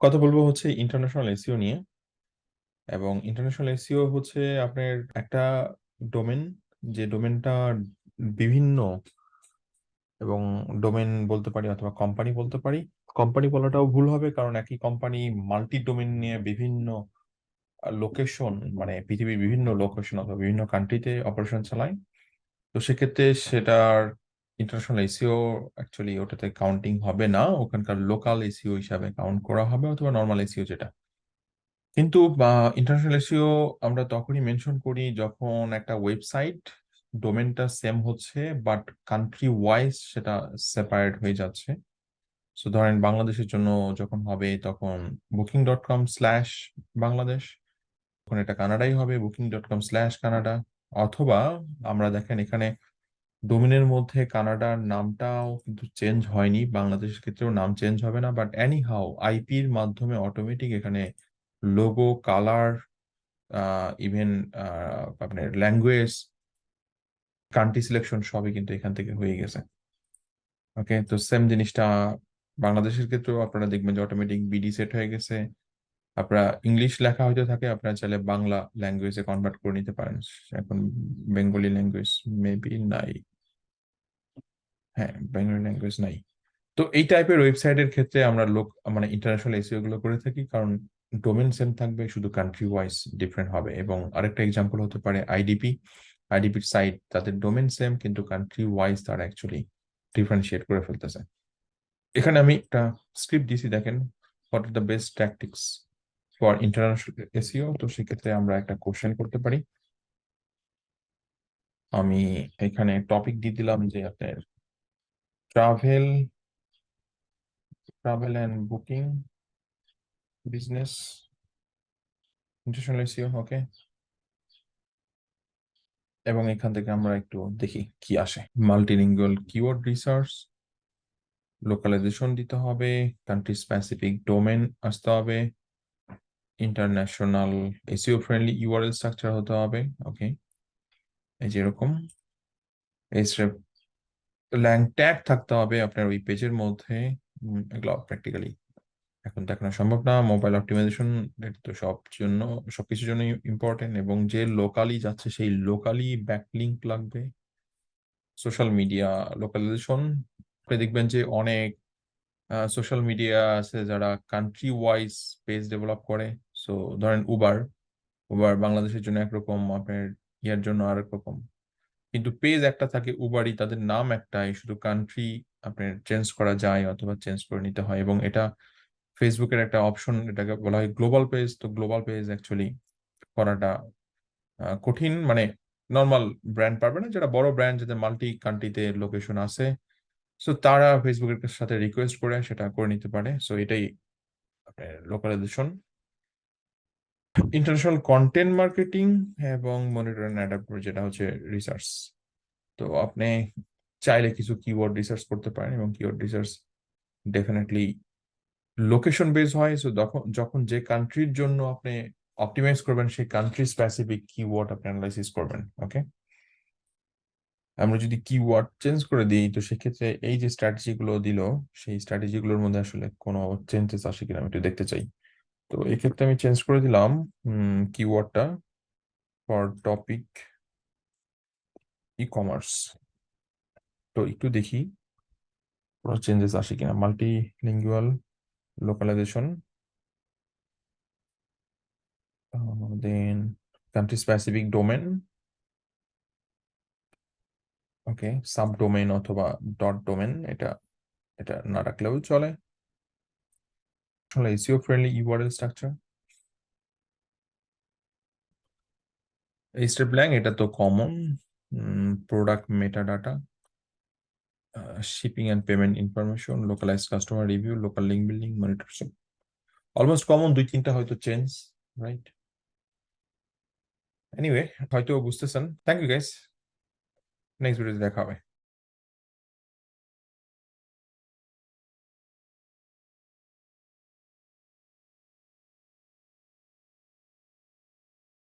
কথা বলবো হচ্ছে ইন্টারন্যাশনাল এসইও নিয়ে। এবং ইন্টারন্যাশনাল এসইও হচ্ছে আপনার একটা ডোমেন, যে ডোমেনটা বিভিন্ন, এবং ডোমেন বলতে পারি অথবা কোম্পানি বলতে পারি। কোম্পানি বলাটাও ভুল হবে, কারণ একই কোম্পানি মাল্টি ডোমেন নিয়ে বিভিন্ন লোকেশন, মানে পৃথিবীর বিভিন্ন লোকেশন অথবা বিভিন্ন কান্ট্রিতে অপারেশন চালায়। তো সেক্ষেত্রে সেটার ইন্টারন্যাশনাল এসইও অ্যাকচুয়ালি ওটাতে কাউন্টিং হবে না, ওখানকার লোকাল এসইও হিসাবে কাউন্ট করা হবে, অথবা নর্মাল এসইও যেটা। কিন্তু ইন্টারন্যাশনাল এসইও আমরা তখনই মেনশন করি যখন একটা ওয়েবসাইট ডোমেনটা সেম হচ্ছে, বাট কান্ট্রি ওয়াইজ সেটা সেপারেট হয়ে যাচ্ছে। সো ধরেন বাংলাদেশের জন্য যখন হবে তখন booking.com/বাংলাদেশ, তখন এটা কানাডাই হবে booking.com/কানাডা। অথবা আমরা দেখেন এখানে ডোমেনের মধ্যে কানাডার নামটাও কিন্তু চেঞ্জ হয়নি, বাংলাদেশের ক্ষেত্রেও নাম চেঞ্জ হবে না, বাট এনি হাউ আইপির মাধ্যমে অটোমেটিক এখানে লোগো, কালার, ইভেন আপনার ল্যাঙ্গুয়েজ, কান্ট্রি সিলেকশন সবই কিন্তু এখান থেকে হয়ে গেছে। ওকে, তো সেম জিনিসটা বাংলাদেশের ক্ষেত্রেও আপনারা দেখবেন যে অটোমেটিক বিডি সেট হয়ে গেছে। আপনারা ইংলিশ লেখা হয়তো থাকে, আপনারা চাইলে বাংলা ল্যাঙ্গুয়েজে কনভার্ট করে নিতে পারেন। এখন বেঙ্গলি ল্যাঙ্গুয়েজ মেবি নাই, হ্যাঁ বেঙ্গলি ল্যাঙ্গুয়েজ নাই। তো এই টাইপের ওয়েবসাইটের ক্ষেত্রে আমরা মানে ইন্টারন্যাশনাল এসইও গুলো করে থাকি, কারণ ডোমেন সেম থাকবে, শুধু কান্ট্রি ওয়াইজ ডিফারেন্ট হবে। এবং আরেকটা এক্সাম্পল হতে পারে আইডিপি। আইডিপির সাইট, তাদের ডোমেন সেম কিন্তু কান্ট্রি ওয়াইজ তারা অ্যাকচুয়ালি ডিফারেন্সিয়েট করে ফেলতেছে। এখানে আমি একটা স্ক্রিপ্ট দিছি, দেখেন what are the best tactics for international SEO. তো সেক্ষেত্রে আমরা একটা কোশ্চেন করতে পারি। আমি এখানে টপিক দিয়ে দিলাম যে আপনার travel travel and booking business international SEO. Okay, এবং এখান থেকে আমরা একটু দেখি কি আসে। মাল্টিলিঙ্গুয়াল কিওয়ার্ড রিসার্চ, লোকালাইজেশন দিতে হবে, কান্ট্রি স্পেসিফিক ডোমেন আসতে হবে, international SEO friendly URL structure হতে হবে। ওকে, এই যেরকম এসরেপ ল্যাং ট্যাগ থাকতে হবে আপনার ওই পেজের মধ্যে। এগুলো প্র্যাকটিক্যালি এখন দেখানো সম্ভব না। মোবাইল অপটিমাইজেশন, এটা তো সবকিছুর জন্য ইম্পর্টেন্ট, এবং যে লোকালি যাচ্ছে সেই লোকালি ব্যাকলিঙ্ক লাগবে। সোশ্যাল মিডিয়া লোকালাইজেশন, আপনি দেখবেন যে অনেক সোশ্যাল মিডিয়া আছে যারা কান্ট্রি ওয়াইজ পেজ ডেভেলপ করে। সো ধরেন উবার, উবার বাংলাদেশের জন্য একরকম, আপনার ইয়ার জন্য আরেক রকম, কিন্তু পেজ একটা থাকে উবারই, তাদের নাম একটাই, শুধু কান্ট্রি আপনার চেঞ্জ করা যায় অথবা চেঞ্জ করে নিতে হয়। এবং এটা ফেসবুকের একটা অপশন, এটাকে বলা হয় গ্লোবাল পেজ। তো গ্লোবাল পেজ অ্যাকচুয়ালি করাটা কঠিন, মানে নর্মাল ব্র্যান্ড পারবে না, যারা বড় ব্র্যান্ড যাদের মাল্টি কান্ট্রিতে লোকেশন আছে, সো তারা ফেসবুকের সাথে রিকোয়েস্ট করে সেটা করে নিতে পারে। সো এটাই লোকালাইজেশন। ইন্টারন্যাশনাল কন্টেন্ট মার্কেটিং এবং মনিটর অ্যান্ড অ্যাডাপ্ট, যেটা হচ্ছে রিসার্চ। তো আপনি চাইলে কিছু কিওয়ার্ড রিসার্চ করতে পারেন, এবং keyword research definitely location base হয়। সো যখন যে কান্ট্রির জন্য আপনি অপটিমাইজ করবেন, সেই কান্ট্রি স্পেসিফিক কিওয়ার্ড আপনি অ্যানালাইসিস করবেন। ওকে, আমরা যদি কিওয়ার্ড চেঞ্জ করে দিই, তো সেক্ষেত্রে এই যে স্ট্র্যাটেজি গুলো দিল, সেই স্ট্র্যাটেজি গুলোর মধ্যে আসলে কোনো চেঞ্জেস আসে কিনা আমি একটু দেখতে চাই। তো এক্ষেত্রে আমি চেঞ্জ করে দিলাম কিওয়ার্ডটা ফর টপিক ই কমার্স। তো একটু দেখি কোনো চেঞ্জেস আসে কিনা। মাল্টিলিঙ্গুয়াল লোকালাইজেশন, দেন কান্ট্রি স্পেসিফিক ডোমেন। ওকে, সাব ডোমেন অথবা ডট ডোমেন, এটা এটা না রাখলেও চলে। আসলে এসইও ফ্রেন্ডলি ইউআরএল স্ট্রাকচার, এই স্টেপ ল্যাং এটা তো common. Product meta data, shipping and payment information, localise customer review, local link building, monitor. Almost common দুই তিনটা হয়তো চেঞ্জ, রাইট? এনিওয়ে, হয়তো বুঝতেছেন। থ্যাংক ইউ গাইস, নেক্সট ভিডিওতে দেখা হবে।